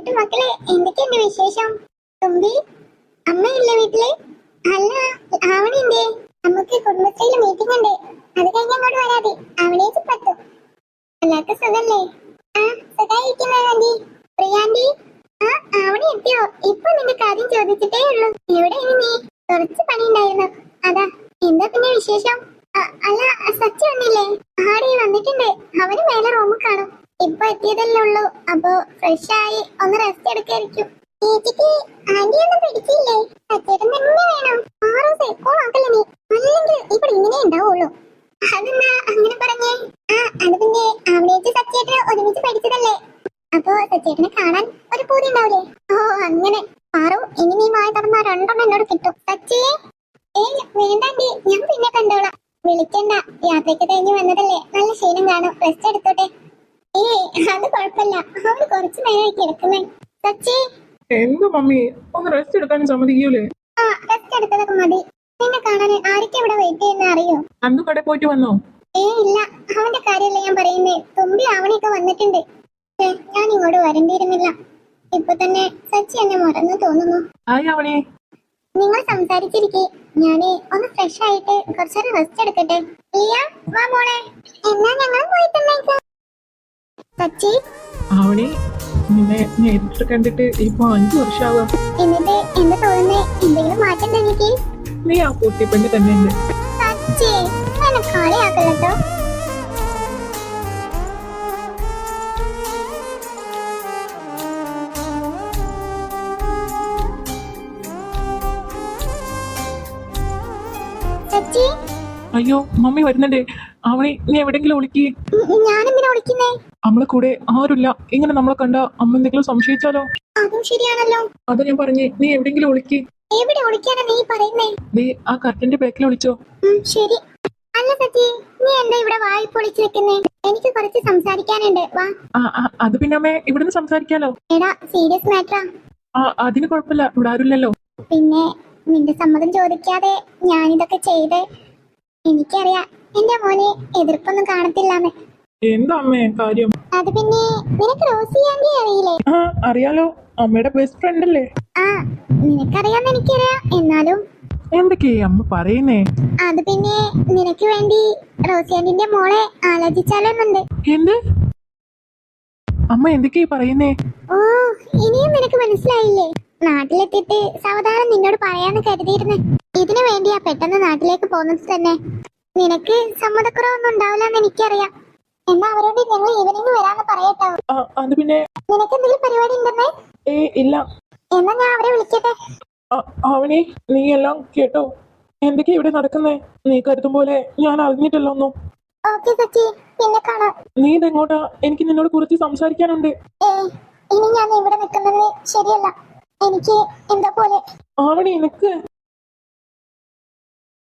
എന്നിട്ട് മക്കളെ എന്തൊക്കെയുണ്ട് വിശേഷം? തുമ്പി അമ്മയില്ലേ വീട്ടില്? അല്ല ആവണില്ലേ? നമുക്ക് കുടുംബശ്രീയില് മീറ്റിംഗ് ഉണ്ട്, അത് കഴിഞ്ഞ് അങ്ങോട്ട് വരാതെ. അവളേക്ക് പറ്റും. എല്ലാവർക്കും സുഖല്ലേ? ആ സുഖായിരിക്കുന്ന ആന്റി. പ്രിയാന്റി ആ ആവണി എത്തിയോ? ഇപ്പൊ നിന്റെ കാര്യം ചോദിച്ചിട്ടേ ഉള്ളൂ. എവിടെയാണ് നീ? കുറച്ച് പണി ഉണ്ടായിരുന്നു, അതാ. എന്താ പിന്നെ വിശേഷം? അല്ല സച്ചി വന്നില്ലേ? ആടെ വന്നിട്ടുണ്ട്. അവന് മേലെ റൂമിൽ കാണും. ഇപ്പൊ എത്തിയതല്ലേ ഉള്ളൂ, അപ്പൊ ഫ്രഷ് ആയി ഒന്ന് റെസ്റ്റ് എടുക്കായിരിക്കും. ചേച്ചിക്ക് ആന്റി ഒന്നും പിടിച്ചില്ലേ? സച്ചേട്ടൻ തന്നെ വേണം. 6 ദിവസം എപ്പോൾ ആക്കല്ലേ നീ, അല്ലെങ്കിൽ ഇവിടെ ഇങ്ങനെ ഉണ്ടാവുള്ളൂ. അതെന്നാ അങ്ങനെ പറഞ്ഞേ? അത് പിന്നെ അവിടേക്ക് സച്ചേട്ടന് ഒരുമിച്ച് പഠിച്ചതല്ലേ, അപ്പൊ സച്ചേട്ടനെ കാണാൻ ഒരു പൂതി ഉണ്ടാവില്ലേ? ഓ അങ്ങനെ. പാറു ഇനി നീ വായ തുറന്നാ 2 എണ്ണം എന്നോട് കിട്ടും. സച്ചിയെ വേണ്ടാണ്ടി, ഞാൻ പിന്നെ കണ്ടോളാം. വിളിക്കണ്ട, യാത്രയ്ക്ക് കഴിഞ്ഞ് വന്നതല്ലേ, നല്ല ക്ഷീണം കാണും, റെസ്റ്റ് എടുത്തോട്ടെ. അത് കുഴപ്പമില്ല, അവള് കുറച്ചു നേരമായി കിടക്കുന്നേ. സച്ചി എന്താ മമ്മി, ഒന്ന് റെസ്റ്റ് എടുക്കാനും സമ്മതിക്കൂലേ? റെസ്റ്റ് എടുത്തതൊക്കെ മതി. നിന്നെ കാണാൻ ആരൊക്കെ ഇവിടെ വെയിറ്റ് ചെയ്യുന്ന അറിയോ? അന്ന് കടയിൽ പോയിട്ട് വന്നോ? ഇല്ല, അവന്റെ കാര്യമല്ല ഞാൻ പറയുന്നേ. തുമ്പി ആവണിയൊക്കെ വന്നിട്ടുണ്ട്. ഞാൻ ഇങ്ങോട്ട് വരണ്ടിയിരുന്നില്ല. ഇപ്പൊ തന്നെ സച്ചി എന്നെ മറന്നു തോന്നുന്നു. അവണി നിങ്ങൾ സംസാരിച്ചിരിക്കെ ഞാന് ഒന്ന് ഫ്രഷ് ആയിട്ട് കുറച്ചേരം റെസ്റ്റ് എടുക്കട്ടെ. ലിയ വാ മോളെ. എന്നാ ഞങ്ങൾ പോയിട്ടുണ്ടേക്ക്. സച്ചി അവണി, നിന്നെ നേരിട്ട് കണ്ടിട്ട് ഇപ്പൊ 5 വർഷമാവാ. എന്നിട്ട് എന്താ തോന്നുന്നേ? എന്തെങ്കിലും മാറ്റം എനിക്ക്? നീ ആ പൊട്ടിപ്പെണ്ണ് തന്നെയുണ്ട്. സച്ചി എന്നെ കളിയാക്കല്ലോ. സച്ചി അയ്യോ മമ്മി വരുന്നുണ്ട്. അവണി നീ എവിടെങ്കിലും ഒളിക്ക്. ഞാനെന്തിനാ വിളിക്കുന്നേ? നമ്മളെ കൂടെ ആരുമില്ല, ഇങ്ങനെ നമ്മളെ കണ്ട അമ്മ എന്തെങ്കിലും സംശയിച്ചാലോ? അതും ശരിയാണല്ലോ. അത് ഞാൻ പറഞ്ഞേ, നീ എവിടെങ്കിലും ഒളിക്ക്. എവിടെ ഒളിക്കാനാ നീ പറയുന്നേ? നീ ആ കർട്ടന്റെ ബാക്കിൽ ഒളിച്ചോ. ശരി. അല്ല സച്ചി, നീ എന്താ ഇവിടെ വായി പൊളിച്ചു വെക്കുന്നേ? എനിക്ക് കുറച്ച് സംസാരിക്കാനുണ്ട്, വാ. അത് പിന്നെ അമ്മേ ഇവിടുന്ന് സംസാരിക്കാലോ. എടാ സീരിയസ് മാറ്ററാ. അതിന് കുഴപ്പമില്ല, ഇവിടെ ആരുമില്ലല്ലോ. പിന്നെ നിന്റെ സമ്മതം ചോദിക്കാതെ ഞാനിതൊക്കെ ചെയ്ത്, എനിക്കറിയാം എന്റെ മോനെ എതിർപ്പൊന്നും കാണത്തില്ലാന്ന്. എന്താ അമ്മേ കാര്യം? അത് പിന്നെ നിനക്ക് റോസി ആന്റി അറിയില്ലേ? അറിയാലോ, അമ്മയുടെ ബെസ്റ്റ് ഫ്രണ്ട് അല്ലേ? നിനക്കറിയാന്ന് എനിക്കറിയാം, എന്നാലും എന്തൊക്കെയാ അമ്മ പറയുന്നേ? അത് പിന്നെ നിനക്ക് വേണ്ടി റോസി ആന്റിന്റെ മോളെ ആലോചിച്ചാലോന്നുണ്ട്. എന്ത് അമ്മ എന്തൊക്കെയാ പറയുന്നേ? ഓ ഇനിയും നിനക്ക് മനസ്സിലായില്ലേ? നാട്ടിലെത്തിയിട്ട് സാവധാനം നിന്നോട് പറയാന്ന് കരുതിയിരുന്നേ. ഇതിനു വേണ്ടിയാ പെട്ടെന്ന് നാട്ടിലേക്ക് പോകുന്നത് തന്നെ. നിനക്ക് സമ്മതക്കുറവൊന്നും ഉണ്ടാവില്ലെന്ന് എനിക്കറിയാം. എന്നാ അവരോട് ഞങ്ങൾ ഈവനിങ് വരാന്ന് പറയട്ടോ. അത് പിന്നെ നിനക്ക് എന്തെങ്കിലും പരിപാടി ഉണ്ടെന്നേ? ഇല്ല. എന്നാ ഞാൻ അവരെ വിളിക്കട്ടെ. അവനെ നീ എല്ലാം കേട്ടോ? എന്തൊക്കെയാ ഇവിടെ നടക്കുന്നേ? നീ കരുതും പോലെ ഞാൻ അറിഞ്ഞിട്ടല്ലോ ഒന്നും. ഓക്കേ സച്ചി, പിന്നെ കാണാം. നീ ഇതെങ്ങോട്ടാ? എനിക്ക് നിന്നോട് കുറച്ച് സംസാരിക്കാനുണ്ട്. ഇനി ഞാൻ ഇവിടെ നിൽക്കുന്നത് ശരിയല്ല. എനിക്ക് എന്താ പോലെ. ആവണി നിനക്ക്